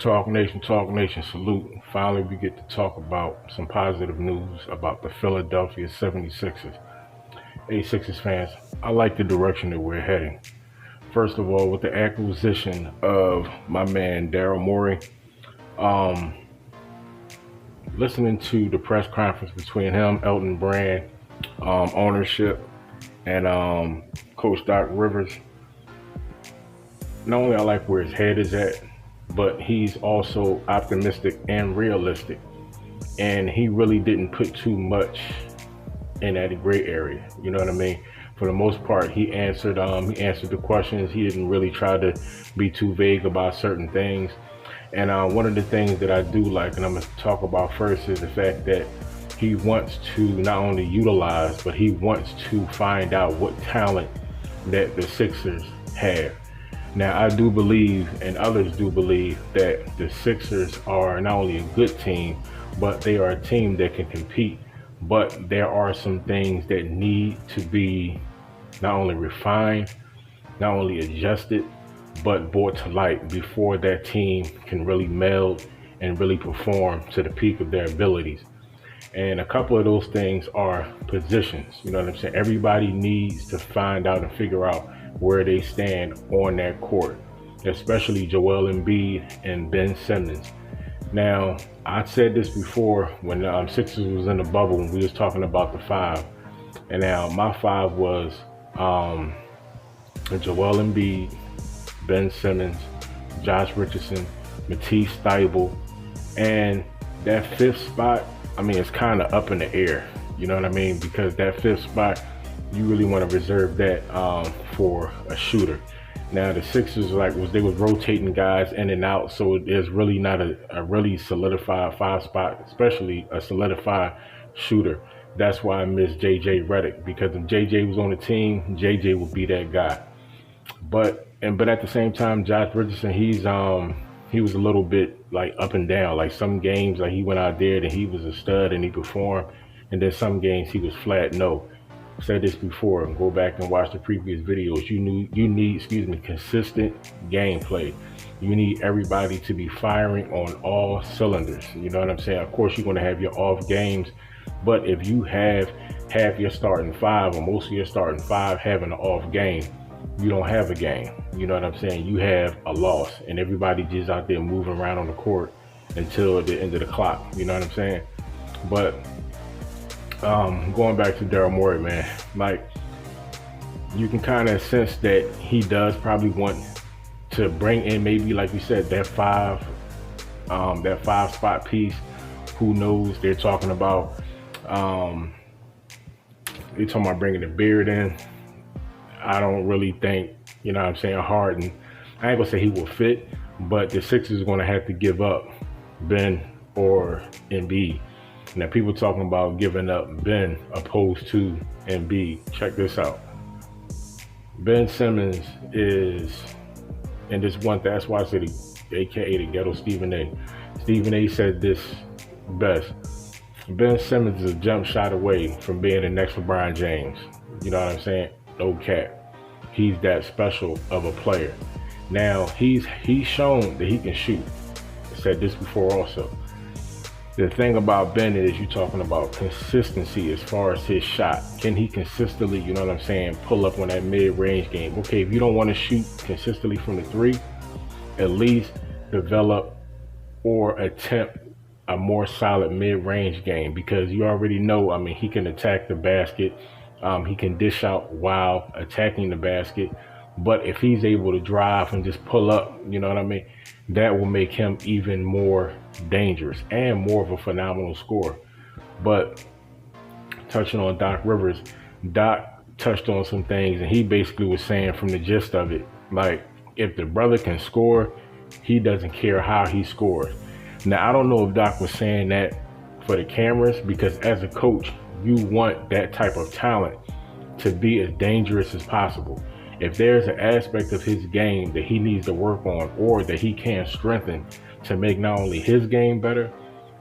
Talk Nation, salute. Finally, we get to talk about some positive news about the Philadelphia 76ers. Hey, Sixers fans, I like the direction that we're heading. First of all, with the acquisition of my man Daryl Morey, um, listening to the press conference between him, Elton Brand, ownership, and Coach Doc Rivers, not only I like where his head is at, but he's also optimistic and realistic. And he really didn't put too much in that gray area. You know what I mean? For the most part, he answered the questions. He didn't really try to be too vague about certain things. And one of the things that I do like, and I'm going to talk about first, is the fact that he wants to not only utilize, but he wants to find out what talent that the Sixers have. Now, I do believe, and others do believe, that the Sixers are not only a good team, but they are a team that can compete. But there are some things that need to be not only refined, not only adjusted, but brought to light before that team can really meld and really perform to the peak of their abilities. And a couple of those things are positions. You know what I'm saying? Everybody needs to find out and figure out where they stand on that court, especially Joel Embiid and Ben Simmons. Now, I said this before when Sixers was in the bubble when we was talking about the five. And now my five was Joel Embiid, Ben Simmons, Josh Richardson, Matisse Thybulle, and that fifth spot, I mean, it's kind of up in the air. You know what I mean? Because that fifth spot, you really want to reserve that for a shooter. Now the Sixers they was rotating guys in and out, so there's really not a really solidified five spot, especially a solidified shooter. That's why I miss JJ Redick, because if JJ was on the team, JJ would be that guy. But at the same time, Josh Richardson, he was a little bit like up and down. Like some games, like he went out there and he was a stud and he performed, and then some games he was flat. No, I've said this before. Go back and watch the previous videos. You need consistent gameplay. You need everybody to be firing on all cylinders. You know what I'm saying? Of course, you're going to have your off games, but if you have half your starting five or most of your starting five having an off game, you don't have a game. You know what I'm saying? You have a loss, and everybody just out there moving around on the court until the end of the clock. You know what I'm saying? But going back to Daryl Morey, man, like you can kind of sense that he does probably want to bring in maybe, like you said, that five spot piece. Who knows? They're talking about bringing the beard in. I don't really think, you know what I'm saying, Harden, I ain't gonna say he will fit, but the Sixers are gonna have to give up Ben or Embiid. Now people talking about giving up Ben opposed to Embiid. Check this out. Ben Simmons is, and this one, that's why I said AKA the ghetto Stephen A. Stephen A said this best. Ben Simmons is a jump shot away from being the next LeBron James. You know what I'm saying? No cap. He's that special of a player. Now he's shown that he can shoot. I said this before also. The thing about Ben is you're talking about consistency as far as his shot. Can he consistently, you know what I'm saying, pull up on that mid-range game? Okay, if you don't want to shoot consistently from the three, at least develop or attempt a more solid mid-range game, because you already know, I mean, he can attack the basket. He can dish out while attacking the basket. But if he's able to drive and just pull up, you know what I mean, that will make him even more dangerous and more of a phenomenal scorer. But touching on Doc Rivers, Doc touched on some things, and he basically was saying from the gist of it, like, if the brother can score, he doesn't care how he scores. Now, I don't know if Doc was saying that for the cameras, because as a coach, you want that type of talent to be as dangerous as possible. If there's an aspect of his game that he needs to work on or that he can strengthen to make not only his game better,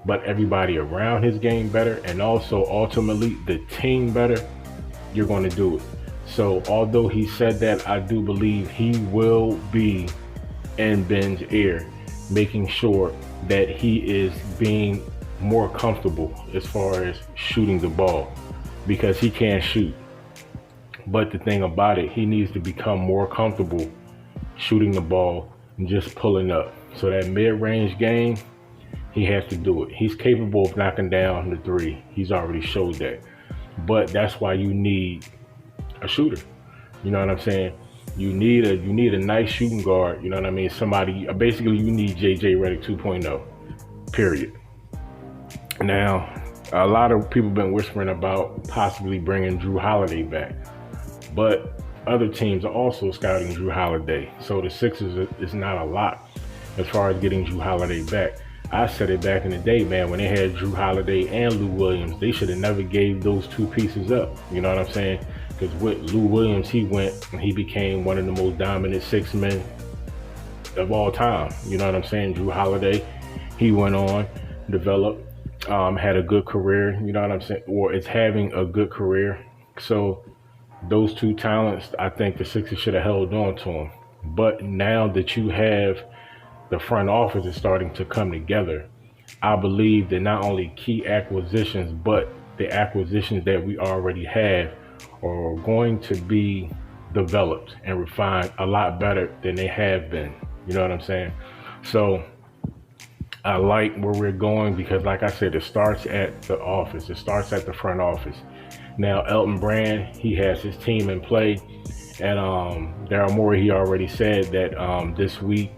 but everybody around his game better, and also ultimately the team better, you're going to do it. So although he said that, I do believe he will be in Ben's ear making sure that he is being more comfortable as far as shooting the ball, because he can't shoot. But the thing about it, he needs to become more comfortable shooting the ball and just pulling up. So that mid-range game, he has to do it. He's capable of knocking down the three. He's already showed that. But that's why you need a shooter. You know what I'm saying? You need a nice shooting guard. You know what I mean? Somebody, basically, you need JJ Redick 2.0. Period. Now, a lot of people been whispering about possibly bringing Drew Holiday back, but other teams are also scouting Drew Holiday. So the Sixers is not a lot as far as getting Drew Holiday back. I said it back in the day, man, when they had Drew Holiday and Lou Williams, they should have never gave those two pieces up. You know what I'm saying? Because with Lou Williams, he went and he became one of the most dominant six men of all time. You know what I'm saying? Drew Holiday, he went on, developed, had a good career. You know what I'm saying? Or is having a good career. So those two talents, I think the Sixers should have held on to them. But now that you have the front office is starting to come together, I believe that not only key acquisitions, but the acquisitions that we already have are going to be developed and refined a lot better than they have been. You know what I'm saying? So I like where we're going because, like I said, it starts at the office. It starts at the front office. Now, Elton Brand, he has his team in play. And Daryl Morey, he already said that this week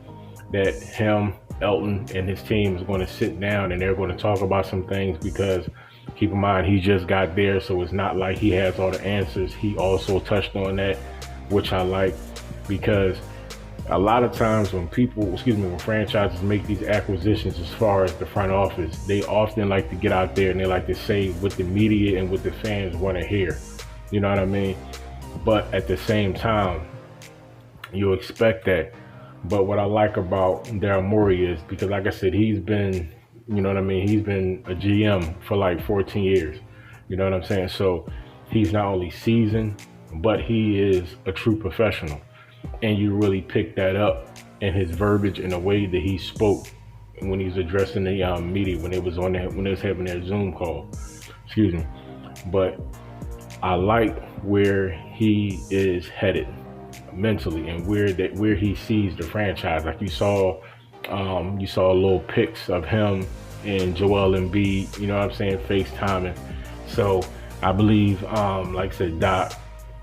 that him, Elton, and his team is going to sit down and they're going to talk about some things, because keep in mind, he just got there, so it's not like he has all the answers. He also touched on that, which I like, because a lot of times when when franchises make these acquisitions as far as the front office, they often like to get out there and they like to say what the media and what the fans want to hear. You know what I mean? But at the same time, you expect that. But what I like about Daryl Morey is, because like I said, he's been, you know what I mean, he's been a GM for like 14 years. You know what I'm saying? So he's not only seasoned, but he is a true professional. And you really pick that up in his verbiage and the way that he spoke when he was addressing the media when it was having their Zoom call. Excuse me. But I like where he is headed mentally and where he sees the franchise. Like you saw little pics of him and Joel Embiid, you know what I'm saying, FaceTiming. So I believe, like I said, Doc,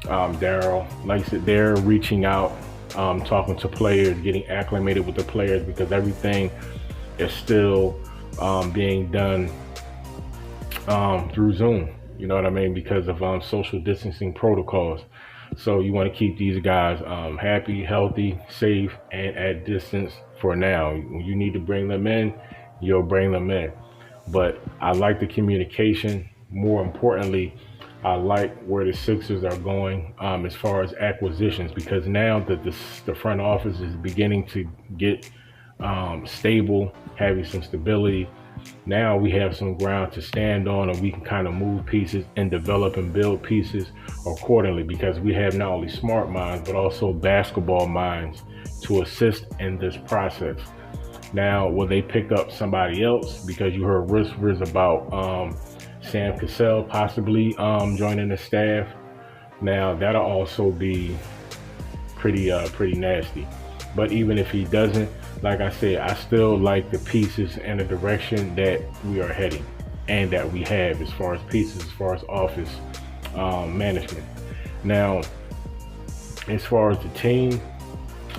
Daryl, like I said, they're reaching out, talking to players, getting acclimated with the players, because everything is still being done through Zoom. You know what I mean? Because of social distancing protocols. So you want to keep these guys happy, healthy, safe, and at distance for now. When you need to bring them in, you'll bring them in. But I like the communication. More importantly, I like where the Sixers are going as far as acquisitions, because now that the front office is beginning to get stable, having some stability. Now we have some ground to stand on, and we can kind of move pieces and develop and build pieces accordingly, because we have not only smart minds, but also basketball minds to assist in this process. Now, will they pick up somebody else? Because you heard whispers about Sam Cassell possibly joining the staff. Now, that'll also be pretty nasty. But even if he doesn't, like I said, I still like the pieces and the direction that we are heading and that we have as far as pieces, as far as office management. Now, as far as the team,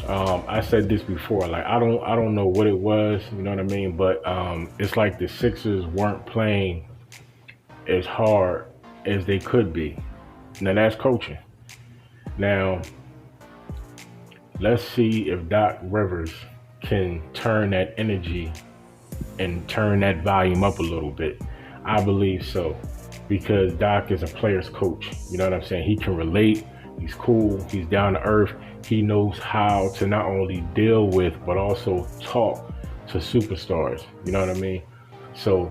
I said this before, like I don't know what it was, you know what I mean? But it's like the Sixers weren't playing as hard as they could be. Now that's coaching. Now, let's see if Doc Rivers can turn that energy and turn that volume up a little bit. I believe so, because Doc is a player's coach. You know what I'm saying? He can relate. He's cool. He's down to earth. He knows how to not only deal with, but also talk to superstars. You know what I mean? So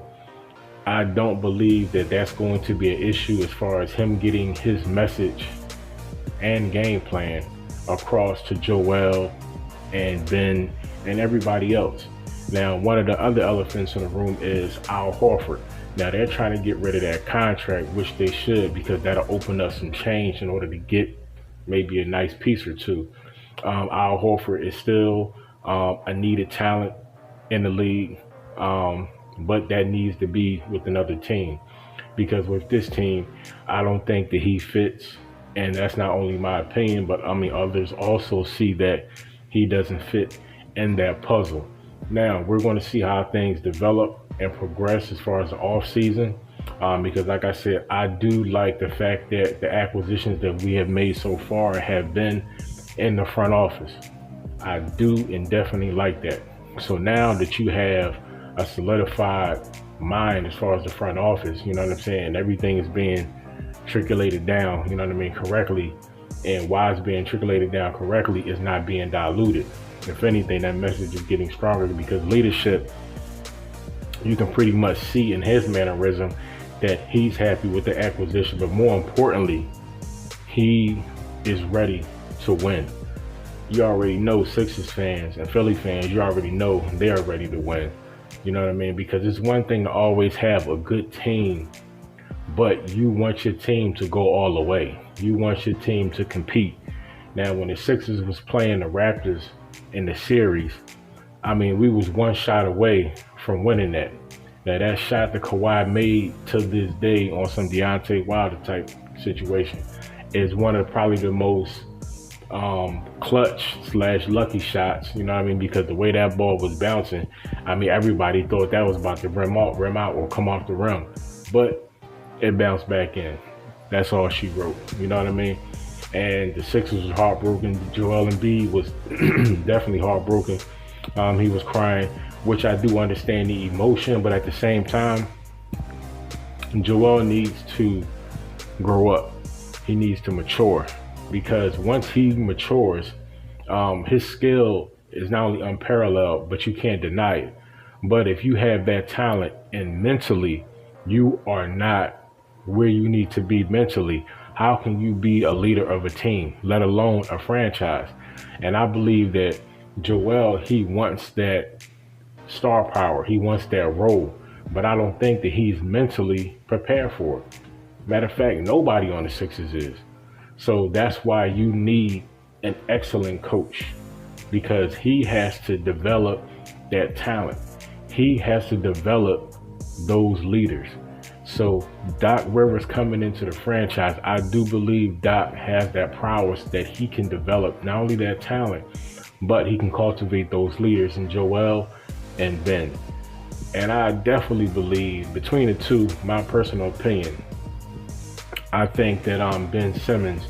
I don't believe that that's going to be an issue as far as him getting his message and game plan across to Joel and Ben and everybody else. Now, one of the other elephants in the room is Al Horford. Now, they're trying to get rid of that contract, which they should, because that'll open up some change in order to get maybe a nice piece or two. Al Horford is still a needed talent in the league, but that needs to be with another team because with this team, I don't think that he fits. And that's not only my opinion, but I mean, others also see that he doesn't fit in that puzzle. Now, we're going to see how things develop and progress as far as the off season. Because, like I said, I do like the fact that the acquisitions that we have made so far have been in the front office. I do and definitely like that. So now that you have a solidified mind as far as the front office, you know what I'm saying? Everything is being trickulated down, you know what I mean, correctly. And why it's being trickulated down correctly is not being diluted. If anything, that message is getting stronger because leadership, you can pretty much see in his mannerism that he's happy with the acquisition. But more importantly, he is ready to win. You already know Sixers fans and Philly fans, you already know they're ready to win. You know what I mean? Because it's one thing to always have a good team, but you want your team to go all the way. You want your team to compete. Now, when the Sixers was playing the Raptors in the series, I mean, we was one shot away from winning that. Now, that shot that Kawhi made to this day on some Deontay Wilder type situation is one of probably the most clutch / lucky shots, you know what I mean? Because the way that ball was bouncing, I mean, everybody thought that was about to rim out or come off the rim, but it bounced back in. That's all she wrote, you know what I mean? And the Sixers was heartbroken. Joel Embiid was definitely heartbroken. He was crying, which I do understand the emotion, but at the same time, Joel needs to grow up. He needs to mature. Because once he matures, his skill is not only unparalleled, but you can't deny it. But if you have that talent and mentally you are not where you need to be mentally, how can you be a leader of a team, let alone a franchise? And I believe that Joel, he wants that star power. He wants that role. But I don't think that he's mentally prepared for it. Matter of fact, nobody on the Sixers is. So that's why you need an excellent coach, because he has to develop that talent. He has to develop those leaders. So Doc Rivers coming into the franchise, I do believe Doc has that prowess that he can develop not only that talent, but he can cultivate those leaders in Joel and Ben. And I definitely believe between the two, my personal opinion, I think that Ben Simmons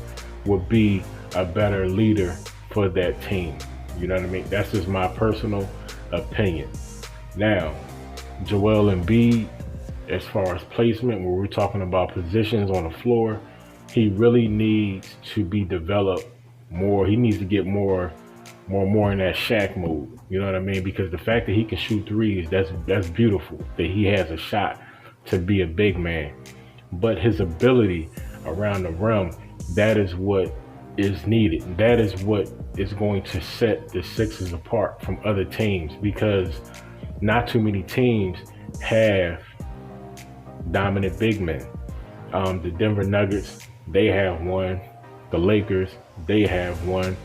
would be a better leader for that team. You know what I mean? That's just my personal opinion. Now, Joel Embiid, as far as placement, when we're talking about positions on the floor, he really needs to be developed more. He needs to get more in that Shaq mode. You know what I mean? Because the fact that he can shoot threes, that's beautiful. That he has a shot to be a big man. But his ability around the rim, that is what is needed. That is what is going to set the Sixers apart from other teams, because not too many teams have dominant big men. The Denver Nuggets, they have one. The Lakers, they have one.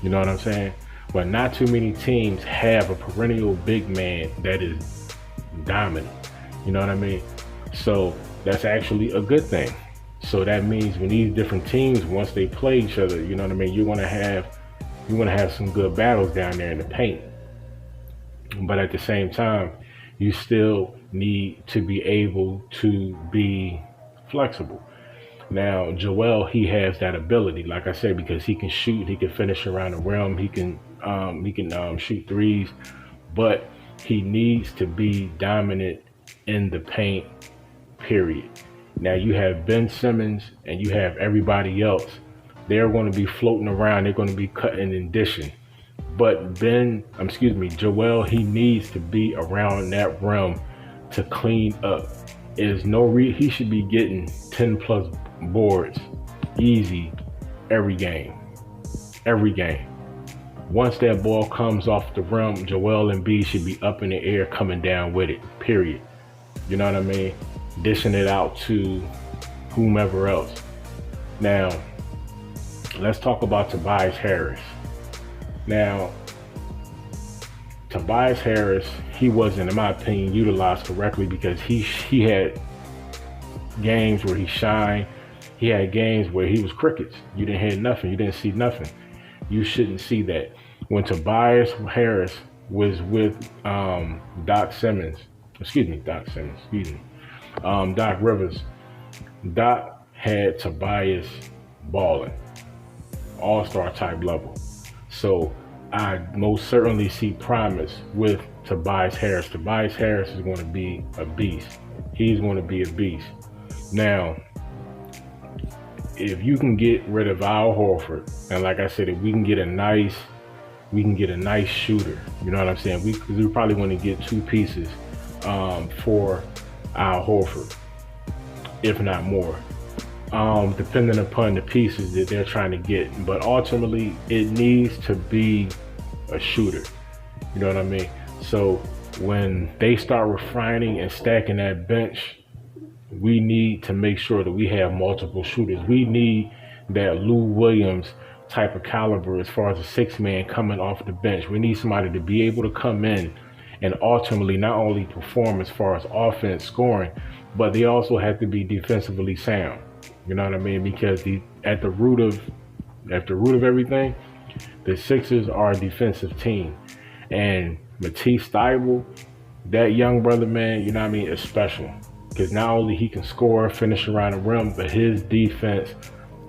You know what I'm saying? But not too many teams have a perennial big man that is dominant. You know what I mean? So that's actually a good thing. So that means when these different teams, once they play each other, you know what I mean, you're gonna have some good battles down there in the paint. But at the same time, you still need to be able to be flexible. Now, Joel, he has that ability, like I said, because he can shoot, he can finish around the rim, he can shoot threes, but he needs to be dominant in the paint, period. Now you have Ben Simmons and you have everybody else. They're going to be floating around. They're going to be cutting and dishing. But Joel, he needs to be around that rim to clean up. He should be getting 10 plus boards easy every game. Once that ball comes off the rim, Joel Embiid should be up in the air coming down with it, period. You know what I mean? Dishing it out to whomever else. Now, let's talk about Tobias Harris. Now, Tobias Harris, he wasn't, in my opinion, utilized correctly because he had games where he shined. He had games where he was crickets. You didn't hear nothing. You didn't see nothing. You shouldn't see that. When Tobias Harris was with Doc Rivers, Doc had Tobias balling, all-star type level. So I most certainly see promise with Tobias Harris. Tobias Harris is going to be a beast. He's going to be a beast. Now, if you can get rid of Al Horford, and like I said, if we can get a nice shooter, you know what I'm saying? We probably want to get two pieces for Al Horford, if not more, depending upon the pieces that they're trying to get. But ultimately, it needs to be a shooter. You know what I mean? So when they start refining and stacking that bench, we need to make sure that we have multiple shooters. We need that Lou Williams type of caliber as far as a six-man coming off the bench. We need somebody to be able to come in and ultimately not only perform as far as offense scoring, but they also have to be defensively sound. You know what I mean? Because at the root of everything, the Sixers are a defensive team. And Matisse Thybulle, that young brother, man, you know what I mean, is special. Because not only he can score, finish around the rim, but his defense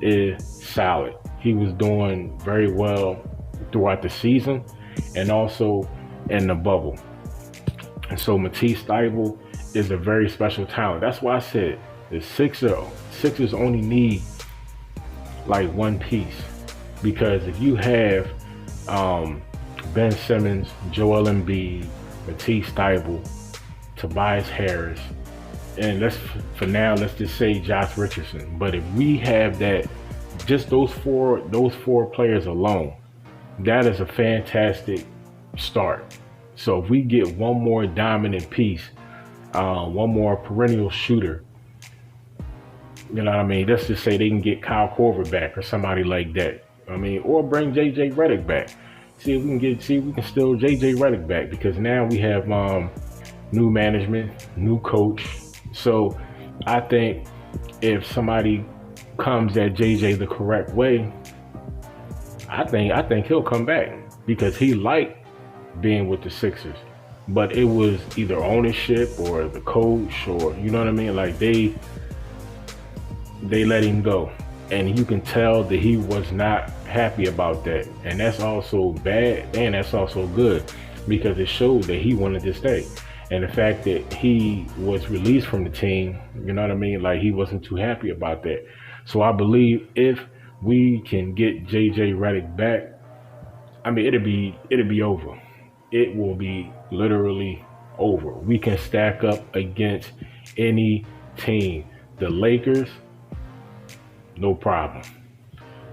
is solid. He was doing very well throughout the season and also in the bubble. And so Matisse Thybulle is a very special talent. That's why I said the Sixers only need like one piece. Because if you have Ben Simmons, Joel Embiid, Matisse Thybulle, Tobias Harris, and let's just say Josh Richardson. But if we have that, just those four players alone, that is a fantastic start. So if we get one more dominant piece, one more perennial shooter, you know what I mean? Let's just say they can get Kyle Korver back or somebody like that. I mean, or bring JJ Redick back. See if we can steal JJ Redick back, because now we have new management, new coach. So I think if somebody comes at JJ the correct way, I think he'll come back, because he liked being with the Sixers. But it was either ownership or the coach, or you know what I mean? Like they let him go. And you can tell that he was not happy about that. And that's also bad, and that's also good, because it showed that he wanted to stay. And the fact that he was released from the team, you know what I mean? Like, he wasn't too happy about that. So I believe if we can get JJ Redick back, I mean, it'll be over. It will be literally over. We can stack up against any team. The Lakers, no problem.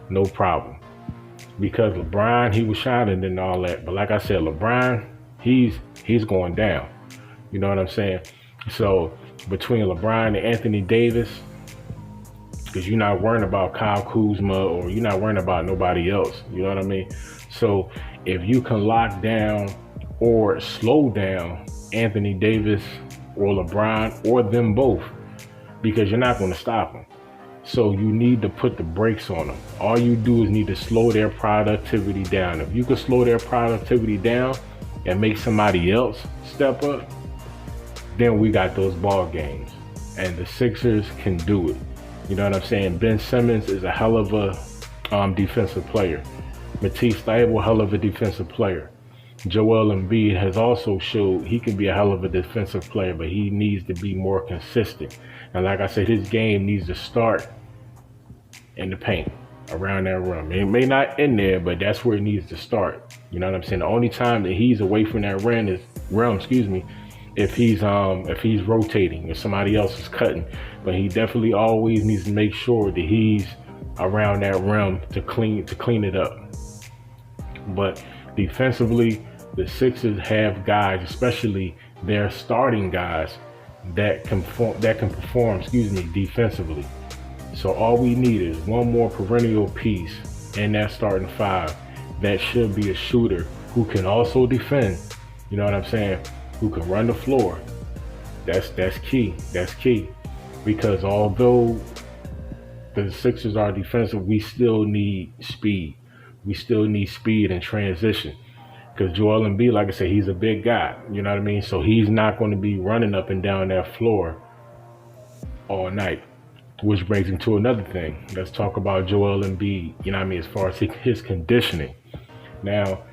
No problem. Because LeBron, he was shining and all that. But like I said, LeBron, he's going down. You know what I'm saying? So between LeBron and Anthony Davis, because you're not worrying about Kyle Kuzma, or you're not worrying about nobody else. You know what I mean? So if you can lock down or slow down Anthony Davis or LeBron, or them both, because you're not going to stop them. So you need to put the brakes on them. All you do is need to slow their productivity down. If you can slow their productivity down and make somebody else step up, then we got those ball games. And the Sixers can do it. You know what I'm saying? Ben Simmons is a hell of a defensive player. Matisse Thybulle, hell of a defensive player. Joel Embiid has also showed he can be a hell of a defensive player, but he needs to be more consistent. And like I said, his game needs to start in the paint, around that rim. It may not end there, but that's where it needs to start. You know what I'm saying? The only time that he's away from that rim, if he's rotating, if somebody else is cutting. But he definitely always needs to make sure that he's around that rim to clean it up. But defensively, the Sixers have guys, especially their starting guys, that can perform, defensively. So all we need is one more perennial piece in that starting five that should be a shooter who can also defend. You know what I'm saying? Who can run the floor. That's key. That's key. Because although the Sixers are defensive, we still need speed. We still need speed and transition. Because Joel Embiid, like I said, he's a big guy. You know what I mean? So he's not going to be running up and down that floor all night. Which brings him to another thing. Let's talk about Joel Embiid, you know what I mean, as far as his conditioning. Now,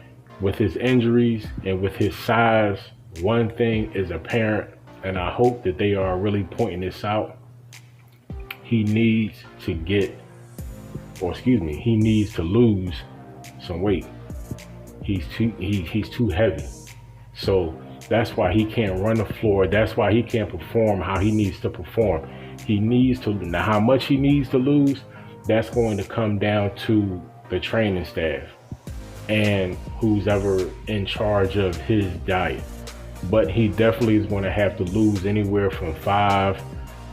with his injuries and with his size, one thing is apparent, and I hope that they are really pointing this out. He needs to he needs to lose some weight. He's too heavy. So that's why he can't run the floor. That's why he can't perform how he needs to perform. He needs to, now how much he needs to lose, that's going to come down to the training staff and who's ever in charge of his diet. But he definitely is going to have to lose anywhere from 5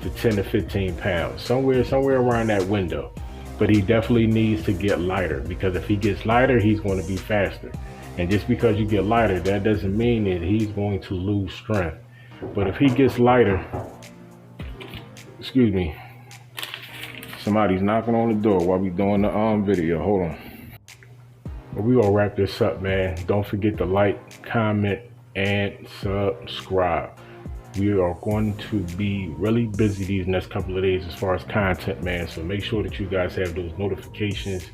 to 10 to 15 pounds, somewhere around that window. But he definitely needs to get lighter, because if he gets lighter, he's going to be faster. And just because you get lighter, that doesn't mean that he's going to lose strength. But if he gets lighter, somebody's knocking on the door while we doing the video. Hold on. But we gonna wrap this up, man. Don't forget to like, comment, and subscribe. We are going to be really busy these next couple of days as far as content, man. So make sure that you guys have those notifications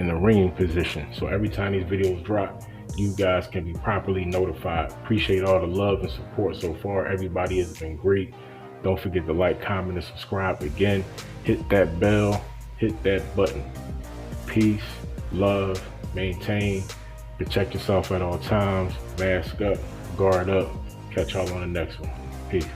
in the ringing position. So every time these videos drop, you guys can be properly notified. Appreciate all the love and support so far. Everybody has been great. Don't forget to like, comment, and subscribe. Again, hit that bell, hit that button. Peace, love, maintain. Protect yourself at all times. Mask up, guard up. Catch y'all on the next one. Peace.